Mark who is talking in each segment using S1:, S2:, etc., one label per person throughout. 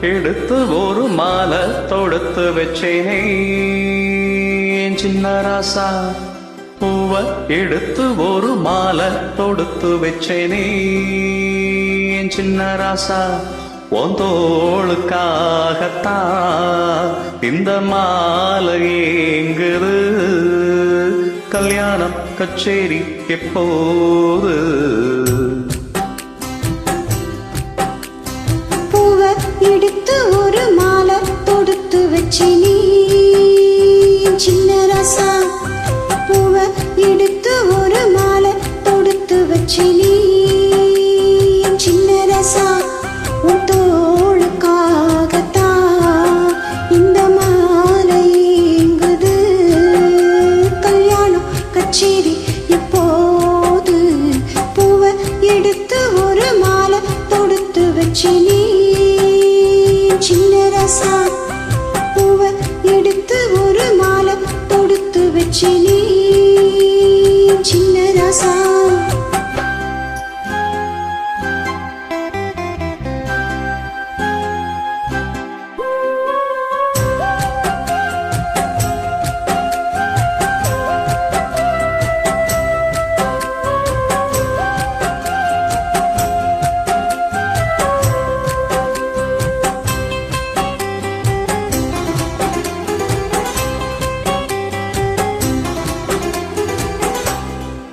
S1: எடுத்து ஒரு மாலை தொடுத்து வச்சேனே சின்ன ராசா. பூவ எடுத்து ஒரு மாலை தொடுத்து வச்சேனே சின்ன ராசா. உன் தோளுக்காகத்தான் இந்த மாலை ஏங்குது. கல்யாணம் கச்சேரி எப்போது?
S2: பூவ எடுத்து ஒரு மாலை தொடுத்து வச்சு நீ சின்ன ராசா. பூவ எடுத்து ஒரு மாலை தொடுத்து வச்சு நீ சின்ன ராசா. உன் தோளுக்காகத்தான் இந்த மாலை ஏங்குது. கல்யாணம் கச்சேரி எப்போது? பூவ எடுத்து ஒரு மாலை தொடுத்து வச்சு நீ சின்ன ராசா. பூவ எடுத்து ஒரு மாலை தொடுத்து வச்சு நீ சின்ன ராசா.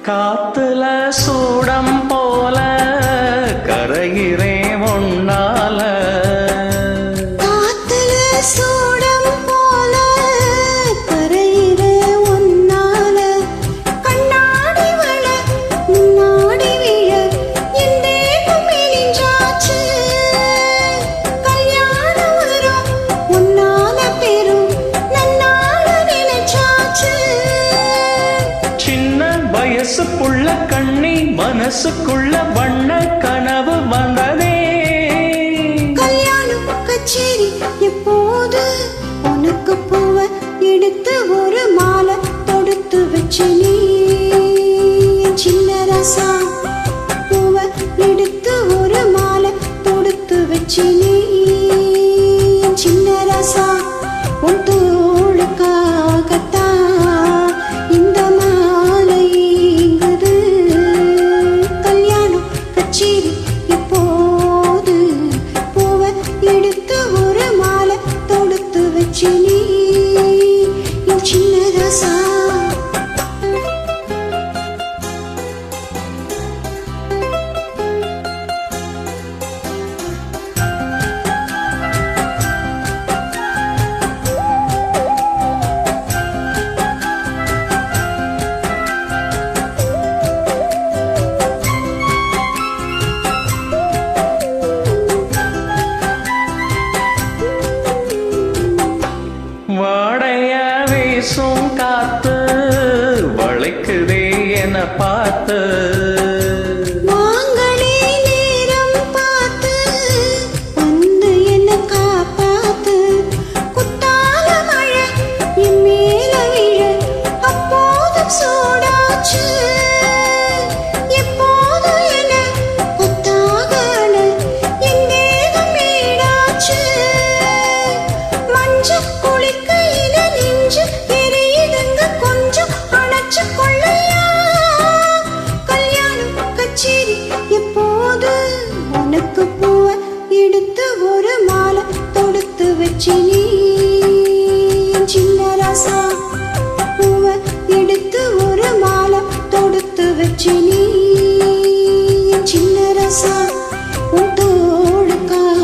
S1: காத்துல சூடம் போல கரைகிறேன் ஒன்னால.
S2: காத்துல சூடம் போல கரைகிறேன் ஒன்னால. கண்ணாடி வள முன்னாடி விழ என் தேகம் மெலிஞ்சாச்சு. கல்யாணம் வரும் உன்னால பெரும் நன்னால நினைச்சாச்சு.
S1: சின்ன வயசுக்குள்ள கண்ணி மனசுக்குள்ள வண்ண கனவு வந்ததே.
S2: கல்யாணம் கச்சேரி எப்போது? உனக்கு பூவ எடுத்து ஒரு மாலை தொடுத்து வச்சு நீ சின்ன ராசா. பூவ எடுத்து ஒரு மாலை தொடுத்து வச்சு நீ சின்ன ராசா. உன் தோளுக்காகத்தான் இந்த மாலை ஏங்குது. கல்யாணம் கச்சேரி எப்போது? பூவ எடுத்து ஒரு மாலை தொடுத்து வச்சு நீ சின்ன ராசா.
S1: வாடைய வீசும் காத்து வளைக்குதே என பார்த்து.
S2: வாங்களே நேரம் பார்த்து வந்து என்ன காப்பாத்து. குத்தால மழை என் மேல விழ அப்போதும் சூடாச்சு. எப்போது என கொத்தாக என் தேகம் மேடாச்சு. மஞ்ச குளிக்கையில நெஞ்சு எரியுதுங்க கொஞ்சம் அணைச்சு கொள்ளையா. கல்யாணம் கச்சேரி எப்போது? உனக்கு பூவ எடுத்து ஒரு மாலை தொடுத்து வச்சு நீ சின்ன ராசா. பூவ எடுத்து ஒரு மாலை தொடுத்து வச்சு நீ சின்ன ராசா. உன் தோளுக்காகத்தான்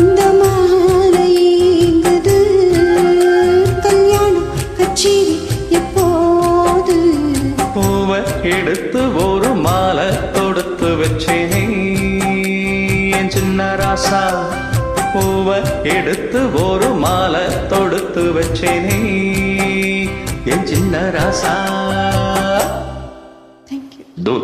S2: இந்த மாலை ஏங்குது. கல்யாணம் கச்சேரி எப்போது?
S1: பூவ எடுத்து ஒரு மாலை தொடுத்து வச்சேனே சின்ன ராசா. பூவ எடுத்து ஒரு மாலை தொடுத்து வச்சேனே என் சின்ன ராசா.
S2: Thank you.
S1: தூ